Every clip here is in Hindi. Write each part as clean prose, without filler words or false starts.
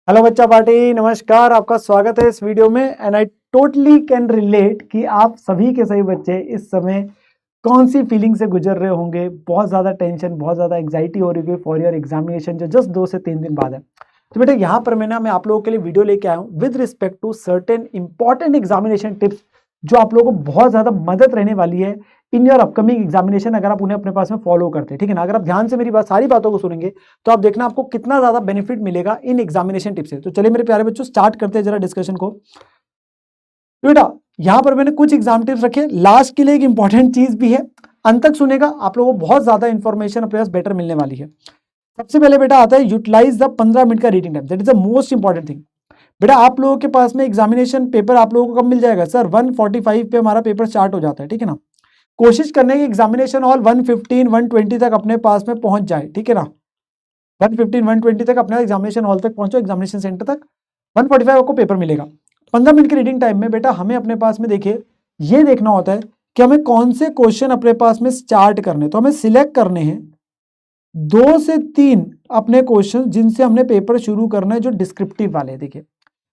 हेलो बच्चा पार्टी, नमस्कार। आपका स्वागत है इस वीडियो में। And I totally can relate कि आप सभी के सभी बच्चे इस समय कौन सी फीलिंग से गुजर रहे होंगे। बहुत ज़्यादा टेंशन, बहुत ज़्यादा एंग्जाइटी हो रही है फॉर योर एग्जामिनेशन जो जस्ट 2 से 3 दिन बाद है। तो बेटा यहाँ पर मैं आप लोगों के लिए वीडियो लेके आया हूँ with respect to certain important examination tips जो आप लोगों को बहुत ज़्यादा मदद रहने वाली है इन योर अपकमिंग एग्जामिनेशन, अगर आप उन्हें अपने पास में फॉलो करते हैं। ठीक है ना। अगर आप ध्यान से मेरी सारी बातों को सुनेंगे तो आप देखना आपको कितना ज्यादा बेनिफिट मिलेगा इन एग्जामिनेशन टिप्स से। तो चलिए मेरे प्यारे बच्चों, स्टार्ट करते हैं जरा डिस्कशन को। तो बेटा यहां पर मैंने कुछ एग्जाम टिप्स रखे, लास्ट के लिए एक इंपॉर्टेंट चीज भी है। अंत तक सुनेगा, आप लोगों को बहुत ज्यादा इंफॉर्मेशन अपने पास बेटर मिलने वाली है। सबसे पहले बेटा आता है यूटिलाइज द 15 मिनट का reading time, that is the most important thing. बेटा आप लोगों के पास में एग्जामिनेशन पेपर आप लोगों को कब मिल जाएगा? सर 1:45 पे हमारा पेपर स्टार्ट हो जाता है। ठीक है ना। कोशिश करने की एग्जामिनेशन हॉल 1:15 1:20 तक अपने पास में पहुंच जाए। ठीक है ना। 1:15 1:20 तक अपने एग्जामिनेशन हॉल तक पहुंचो, एग्जामिनेशन सेंटर तक। 1:45 आपको पेपर मिलेगा। 15 मिनट की रीडिंग टाइम में बेटा हमें अपने पास में देखिए ये देखना होता है कि हमें कौन से क्वेश्चन अपने पास में स्टार्ट करने। तो हमें सिलेक्ट करने हैं 2 से 3 अपने क्वेश्चन जिनसे हमने पेपर शुरू करना है, जो डिस्क्रिप्टिव वाले। देखिए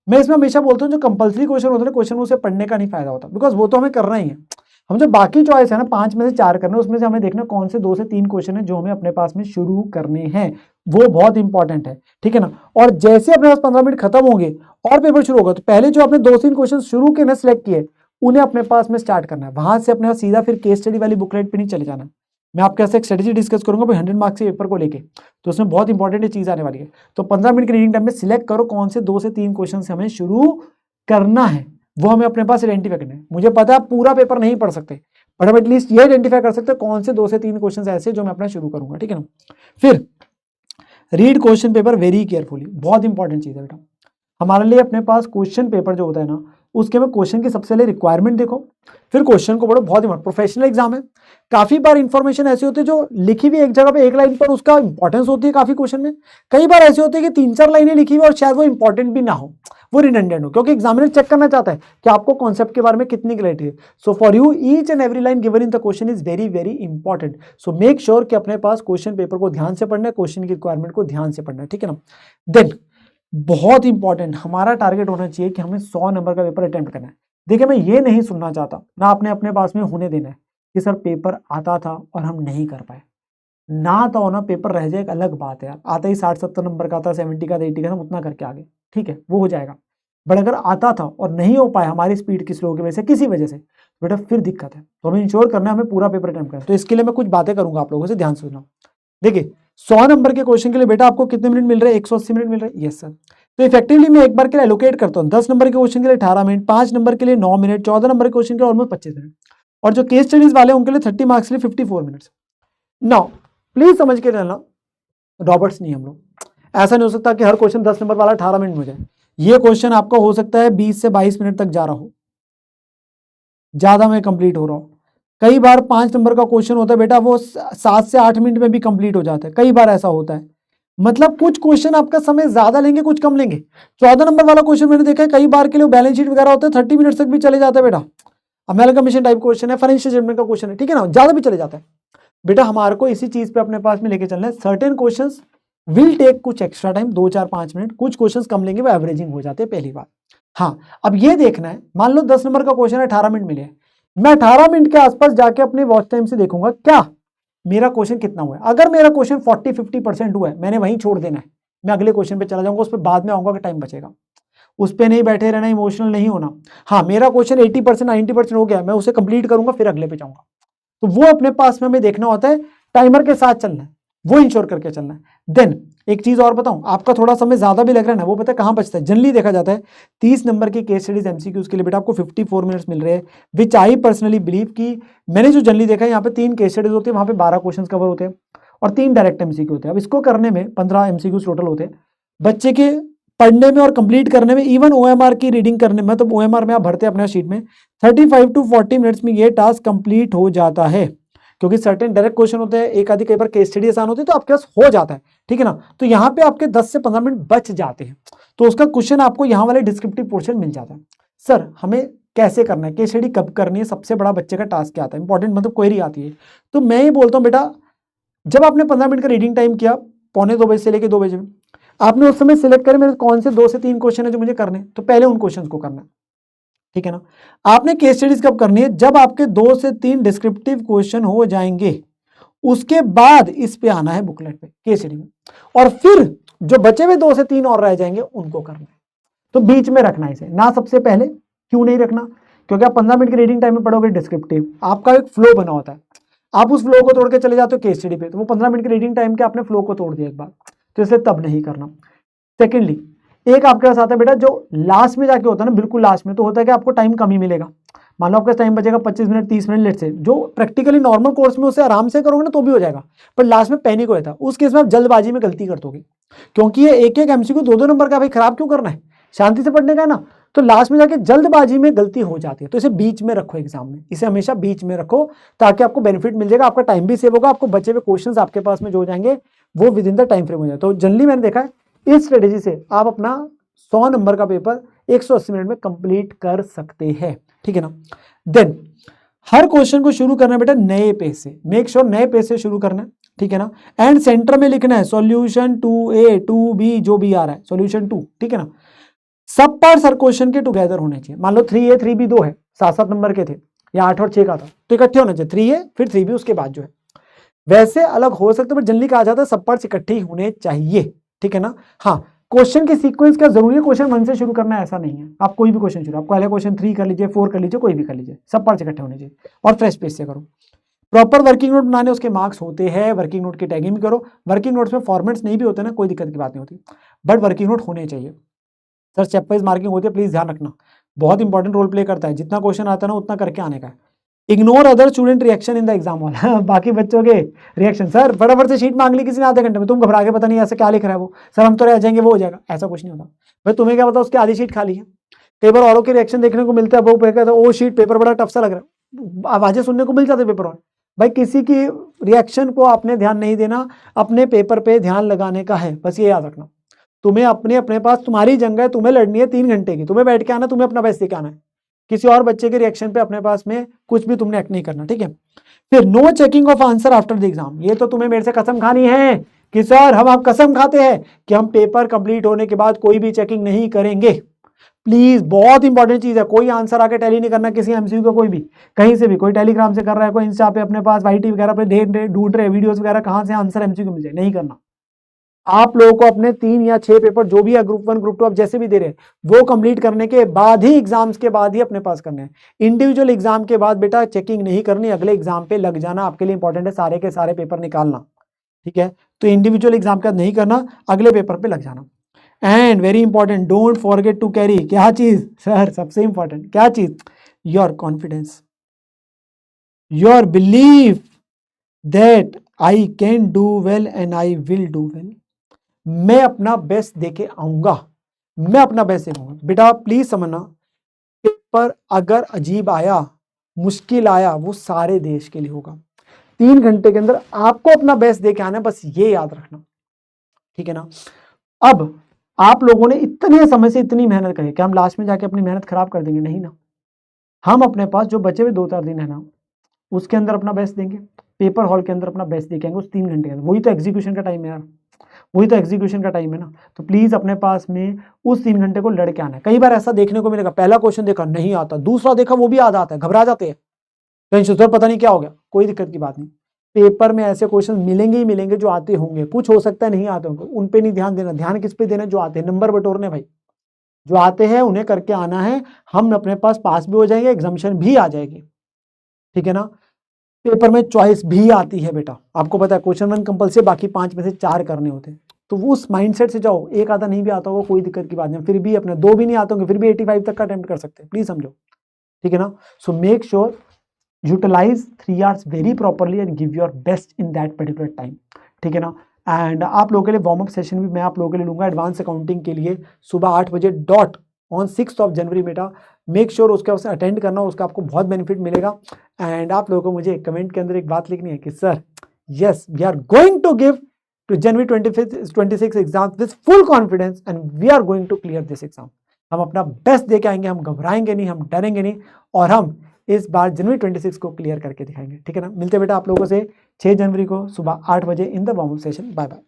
मैं इसमें हमेशा बोलता हूँ जो कंपलसरी क्वेश्चन होते हैं क्वेश्चन उसे पढ़ने का नहीं फायदा होता, बिकॉज वो तो हमें करना ही है। हम जो बाकी चॉइस है ना 5 में से 4 करने, उसमें से हमें देखना कौन से 2 से 3 क्वेश्चन है जो हमें अपने पास में शुरू करने हैं, वो बहुत इंपॉर्टेंट है। ठीक है ना। और जैसे अपने पास 15 मिनट खत्म होंगे और पेपर शुरू होगा तो पहले जो आपने 2-3 क्वेश्चन शुरू के ना सिलेक्ट किए उन्हें अपने पास में स्टार्ट करना है। वहां से अपने पास सीधा फिर केस स्टडी वाली बुकलेट पे नहीं चले जाना। मैं आपके साथ एक स्ट्रेटेजी डिस्कस करूंगा भाई 100 मार्क्स के पेपर को लेके, तो उसमें बहुत इंपॉर्टेंट चीज आने वाली है। तो 15 मिनट की रीडिंग टाइम में सिलेक्ट करो कौन से 2 से 3 क्वेश्चन से हमें शुरू करना है, वो हमें अपने पास आइडेंटिफाई करना है। मुझे पता है आप पूरा पेपर नहीं पढ़ सकते, बट हम एटलीस्ट ये आइडेंटिफाई कर सकते हैं कौन से 2 से 3 क्वेश्चन ऐसे जो मैं अपना शुरू करूंगा। ठीक है ना। फिर read question paper very carefully, बहुत इंपॉर्टेंट चीज है बेटा हमारे लिए। अपने पास क्वेश्चन पेपर जो होता है ना उसके में क्वेश्चन की सबसे पहले रिक्वायरमेंट देखो, फिर क्वेश्चन को पढ़ो। बहुत इंपॉर्टेंट प्रोफेशनल एग्जाम है, काफी बार इंफॉर्मेशन ऐसी होती है जो लिखी हुई एक जगह पे एक लाइन पर उसका इंपॉर्टेंस होती है काफी क्वेश्चन में। कई बार ऐसे होते हैं कि 3-4 लाइनें लिखी हुई और शायद वो इंपॉर्टेंट भी ना हो, वो रिडंडेंट हो, क्योंकि एग्जामिनर चेक करना चाहता है कि आपको कॉन्सेप्ट के बारे में कितनी क्लैरिटी है। So for you each and every line given in the question is very very important. So make sure कि अपने पास क्वेश्चन पेपर को ध्यान से पढ़ना है, क्वेश्चन की रिक्वायरमेंट को ध्यान से पढ़ना है। ठीक है ना। देन बहुत इंपॉर्टेंट हमारा टारगेट होना चाहिए कि हमें 100 नंबर का पेपर अटेम्प्ट करना है। देखिए मैं ये नहीं सुनना चाहता, ना आपने अपने पास में होने देना है कि सर पेपर आता था और हम नहीं कर पाए। ना आता हो ना पेपर रह जाए एक अलग बात है यार, आता ही 60-70 नंबर का था, 70 का था, 80 का था, हम उतना करके आगे, ठीक है वो हो जाएगा। बट अगर आता था और नहीं हो पाया हमारी स्पीड की स्लो की वजह से, किसी वजह से, बेटा फिर दिक्कत है। तो हमें इंश्योर करना है हमें पूरा पेपर अटेम्प्ट करना है। तो इसके लिए मैं कुछ बातें करूंगा, आप लोगों से ध्यान से सुनना। देखिए 100 नंबर के क्वेश्चन के लिए बेटा आपको कितने मिनट मिल रहे हैं? 180 मिनट मिल रहे हैं। Yes sir. तो इफेक्टिवली मैं एक बार के लिए एलोकेट करता हूँ 10 नंबर के क्वेश्चन के लिए 18 मिनट, 5 नंबर के लिए 9 मिनट, 14 नंबर के क्वेश्चन के लिए ऑलमोस्ट 25 मिनट, और जो केस स्टडीज वाले उनके लिए 30 मार्क्स के लिए 54 मिनट्स। नाउ प्लीज समझ के रहना, रॉबर्ट्स नहीं हम लोग। ऐसा नहीं हो सकता कि हर क्वेश्चन 10 नंबर वाला 18 मिनट में जाए। ये क्वेश्चन आपका हो सकता है 20 से 22 मिनट तक जा रहा हो, ज्यादा में कंप्लीट हो रहा हो। कई बार 5 नंबर का क्वेश्चन होता है बेटा वो 7 से 8 मिनट में भी कंप्लीट हो जाता है, कई बार ऐसा होता है। मतलब कुछ क्वेश्चन आपका समय ज्यादा लेंगे, कुछ कम लेंगे। 14 नंबर वाला क्वेश्चन मैंने देखा है कई बार के लिए बैलेंस शीट वगैरह होता है 30 मिनट तक भी चले जाता है बेटा। अमेलगमेशन टाइप क्वेश्चन है, फाइनेंशियल स्टेटमेंट का क्वेश्चन है, ठीक है ना, ज्यादा भी चले जाता है। बेटा हमारे को इसी चीज पे अपने पास में लेके चलना है। सर्टेन क्वेश्चंस विल टेक कुछ एक्स्ट्रा टाइम, 2-4-5 मिनट, कुछ क्वेश्चंस कम लेंगे वो एवरेजिंग हो जाते हैं, पहली बात। हाँ अब ये देखना है, मान लो 10 नंबर का क्वेश्चन है 18 मिनट मिले, मैं 18 मिनट के आसपास जाके अपने वॉच टाइम से देखूंगा क्या मेरा क्वेश्चन कितना हुआ है। अगर मेरा क्वेश्चन 40-50% हुआ है मैंने वहीं छोड़ देना है, मैं अगले क्वेश्चन पे चला जाऊंगा, उस पर बाद में आऊंगा कि टाइम बचेगा, उस पर नहीं बैठे रहना, इमोशनल नहीं होना। हाँ मेरा क्वेश्चन 80% 90% हो गया, मैं उसे कंप्लीट करूंगा फिर अगले पे जाऊंगा। तो वो अपने पास में हमें देखना होता है, टाइमर के साथ चलना है, वो इंश्योर करके चलना है। देन एक चीज और बताऊं, आपका थोड़ा समय ज्यादा भी लग रहा है ना, वो पता है कहां बचता है? जनरली देखा जाता है 30 नंबर की केस स्टडीज एमसीक्यूज के लिए बेटा आपको 54 मिनट्स मिल रहे हैं, विच आई पर्सनली बिलीव कि मैंने जो जनरली देखा है यहाँ पे 3 केस स्टडीज होती है, वहां पे 12 क्वेश्चन कवर होते हैं और 3 डायरेक्ट एमसीक्यू होते हैं। अब इसको करने में 15 एमसीक्यूज टोटल होते हैं बच्चे के पढ़ने में और कंप्लीट करने में, इवन ओएमआर की रीडिंग करने में, तो ओएमआर में आप भरते हैं अपने शीट में 35 to 40 मिनट्स में ये टास्क कंप्लीट हो जाता है, क्योंकि सर्टेन डायरेक्ट क्वेश्चन होते हैं, एक आधी कई बार केस स्टडी आसान होती है तो आपके पास हो जाता है, ठीक है ना। तो यहाँ पे आपके 10 से 15 मिनट बच जाते हैं, तो उसका क्वेश्चन आपको यहाँ वाले डिस्क्रिप्टिव पोर्शन मिल जाता है। सर हमें कैसे करना है, केस स्टडी कब करनी है, सबसे बड़ा बच्चे का टास्क क्या आता है, इंपॉर्टेंट मतलब क्वेरी आती है। तो मैं ये बोलता हूँ बेटा जब आपने 15 मिनट का रीडिंग टाइम किया 1:45 से लेकर 2 बजे, आपने उस समय सिलेक्ट करें मेरे कौन से 2 से 3 क्वेश्चन है जो मुझे करने, तो पहले उन क्वेश्चंस को करना है, ठीक है ना। आपने केस स्टडीज कब करनी है, जब आपके 2 से 3 डिस्क्रिप्टिव क्वेश्चन हो जाएंगे, उसके बाद इस पे आना है बुकलेट पे केस स्टडी में, और फिर जो बचे हुए 2 से 3 और रह जाएंगे उनको करना है। तो बीच में रखना है इसे ना, सबसे पहले क्यों नहीं रखना, क्योंकि आप 15 मिनट की रीडिंग टाइम में पढ़ोगे डिस्क्रिप्टिव, आपका एक फ्लो बना होता है, आप उस फ्लो को तोड़ के चले जाते हो केस स्टडी पे, तो वो 15 मिनट की रीडिंग टाइम के आपने फ्लो को तोड़ दिया एक बार, तो इसलिए तब नहीं करना। सेकेंडली, एक आपके पास आता है बेटा जो लास्ट में जाके होता है ना, बिल्कुल लास्ट में, तो होता है कि आपको टाइम कम ही मिलेगा। मान लो आपका टाइम बचेगा 25 मिनट 30 मिनट लेट से, जो प्रैक्टिकली नॉर्मल कोर्स में उससे आराम से करोगे ना तो भी हो जाएगा, पर लास्ट में पैनिक हो जाता है, उस केस में आप जल्दबाजी में गलती कर दोगे, क्योंकि ये एक एक एमसीक्यू 2-2 नंबर का, भाई खराब क्यों करना है, शांति से पढ़ने का है ना, तो लास्ट में जाके जल्दबाजी में गलती हो जाती है, तो इसे बीच में रखो एग्जाम में, इसे हमेशा बीच में रखो ताकि आपको बेनिफिट मिल जाएगा, आपका टाइम भी सेव होगा, आपको बचे हुए क्वेश्चंस आपके पास में जो हो जाएंगे वो with in the time frame हो जाए। तो जनरली मैंने देखा है इस स्ट्रेटेजी से आप अपना 100 नंबर का पेपर 180 मिनट में कंप्लीट कर सकते हैं, ठीक है ना। देन हर क्वेश्चन को शुरू करना है बेटा नए पेज से, मेक श्योर नए पेज से शुरू करना है, ठीक है ना। एंड सेंटर में लिखना है सॉल्यूशन 2A 2B जो भी आ रहा है सॉल्यूशन 2, ठीक है ना। सब पार्ट्स हर क्वेश्चन के टुगेदर होने चाहिए, मान लो 3A 3B 2 है, 7-7 नंबर के थे या 8 और 6 का था, तो इकट्ठे होने चाहिए 3A फिर 3B उसके बाद जो है, वैसे अलग हो सकते हैं, जनरली कहा जाता है सब पार्ट्स इकट्ठे ही होने चाहिए, ठीक है ना। हाँ, क्वेश्चन के सीक्वेंस क्या जरूरी है क्वेश्चन 1 से शुरू करना है ऐसा नहीं है, आप कोई भी क्वेश्चन शुरू, आप पहले क्वेश्चन 3 कर लीजिए 4 कर लीजिए, कोई भी कर लीजिए, सब पार्ट्स इकट्ठे होने चाहिए और फ्रेश पेज से करो। प्रॉपर वर्किंग नोट बनाने उसके मार्क्स होते हैं, वर्किंग नोट की टैगिंग भी करो, वर्किंग नोट्स में फॉर्मेट्स नहीं भी होते ना कोई दिक्कत की बात नहीं होती, बट वर्किंग नोट होने चाहिए। सर स्टेप वाइज मार्किंग होती है, प्लीज ध्यान रखना, बहुत इंपॉर्टेंट रोल प्ले करता है, जितना क्वेश्चन आता है ना उतना करके आने का है। Ignore other student reaction in the exam hall, बाकी बच्चों के रिएक्शन, सर फटाफट से शीट मांग ली किसी ने आधे घंटे में, तुम घबरा के पता नहीं ऐसे क्या लिख रहा है वो, सर हम तो रह जाएंगे वो हो जाएगा, ऐसा कुछ नहीं होता भाई, तुम्हें क्या पता उसकी आधी शीट खाली है। कई बार औरों के रिएक्शन देखने को मिलता है, वो कहता है ओ शीट पेपर बड़ा टफ सा लग रहा है, आवाजें सुनने को मिल जाते पेपर में, भाई किसी की रिएक्शन को आपने ध्यान नहीं देना, अपने पेपर पे ध्यान लगाने का है, बस ये याद रखना। तुम्हें अपने पास तुम्हारी जंग है, तुम्हें लड़नी है 3 घंटे की, तुम्हें बैठ के आना, तुम्हें अपना बेस्ट देके आना है, किसी और बच्चे के रिएक्शन पे अपने पास में कुछ भी तुमने एक्ट नहीं करना, ठीक है। फिर no checking of answer after the exam, ये तो तुम्हें मेरे से कसम खानी है कि सर हम आप कसम खाते हैं कि हम पेपर कंप्लीट होने के बाद कोई भी चेकिंग नहीं करेंगे, प्लीज बहुत इंपॉर्टेंट चीज है, कोई आंसर आके टैली नहीं करना किसी एमसीक्यू का, कोई भी कहीं से भी, कोई टेलीग्राम से कर रहा है, कोई इंस्टा पे अपने पास वाईटी वगैरह पे ढूंढ रहे वीडियोस वगैरह कहां से आंसर एमसीक्यू मिल जाए, नहीं करना। आप लोगों को अपने 3 या 6 पेपर जो भी है ग्रुप 1 ग्रुप 2 आप जैसे भी दे रहे हैं वो कंप्लीट करने के बाद ही, एग्जाम्स के बाद ही अपने पास करने हैं। इंडिविजुअल एग्जाम के बाद बेटा चेकिंग नहीं करनी, अगले एग्जाम पे लग जाना आपके लिए इंपॉर्टेंट है, सारे के सारे पेपर निकालना, ठीक है। तो इंडिविजुअल एग्जाम के बाद नहीं करना, अगले पेपर पे लग जाना। And very important, don't forget to carry, क्या चीज सर सबसे इंपॉर्टेंट क्या चीज, your confidence, your believe that I can do well and I will do well, मैं अपना बेस्ट देके आऊंगा, मैं अपना बेस्ट देखाऊंगा। बेटा प्लीज समझना, पेपर अगर अजीब आया मुश्किल आया वो सारे देश के लिए होगा, 3 घंटे के अंदर आपको अपना बेस्ट देके आना है, बस ये याद रखना, ठीक है ना। अब आप लोगों ने इतने समय से इतनी मेहनत करी, कि हम लास्ट में जाके अपनी मेहनत खराब कर देंगे, नहीं ना, हम अपने पास जो बचे हुए 2-4 दिन है ना उसके अंदर अपना बेस्ट देंगे, पेपर हॉल के अंदर अपना बेस्ट देखेंगे उस 3 घंटे के अंदर, वही तो एग्जीक्यूशन का टाइम है यार, वही तो एग्जीक्यूशन का टाइम है ना। तो प्लीज अपने पास में उस 3 घंटे को लड़के आना है। कई बार ऐसा देखने को मिलेगा, पहला क्वेश्चन देखा नहीं आता, दूसरा देखा वो भी याद आता है, घबरा जाते हैं, टेंशन सर पता नहीं क्या हो गया, कोई दिक्कत की बात नहीं, पेपर में ऐसे क्वेश्चन मिलेंगे ही मिलेंगे जो आते होंगे, कुछ हो सकता है नहीं आते होंगे, उन पे नहीं ध्यान देना, ध्यान किस पे देना, जो आते हैं, नंबर बटोरने भाई, जो आते हैं उन्हें करके आना है, हम अपने पास भी हो जाएंगे, एग्जामिशन भी आ जाएगी, ठीक है ना। पेपर में चॉइस भी आती है बेटा, आपको पता है क्वेश्चन 1 कंपल्सरी, बाकी 5 में से 4 करने होते हैं, तो वो उस माइंडसेट से जाओ, एक आधा नहीं भी आता होगा कोई दिक्कत की बात नहीं, फिर भी अपने 2 भी नहीं आते होंगे फिर भी 85 तक का अटेम्प्ट कर सकते हैं, प्लीज समझो, ठीक है ना। So make sure utilize 3 hours very properly and give your best in that particular time, ठीक है ना। एंड आप लोगों के लिए वार्म अप सेशन भी मैं आप लोगों के लिए लूंगा एडवांस अकाउंटिंग के लिए सुबह 8 बजे डॉट ऑन 6 जनवरी बेटा, मेक श्योर उसके उससे अटेंड करना, उसका आपको बहुत बेनिफिट मिलेगा। एंड आप लोगों को मुझे कमेंट के अंदर एक बात लिखनी है कि sir yes we are going to give to January 26 exams with full confidence and we are going to clear this exam, हम अपना बेस्ट दे के आएंगे, हम घबराएंगे नहीं, हम डरेंगे नहीं, और हम इस बार जनवरी 26 को क्लियर करके दिखाएंगे, ठीक है ना। मिलते बेटा आप लोगों से 6 जनवरी को सुबह 8 बजे in the warm up session, bye bye.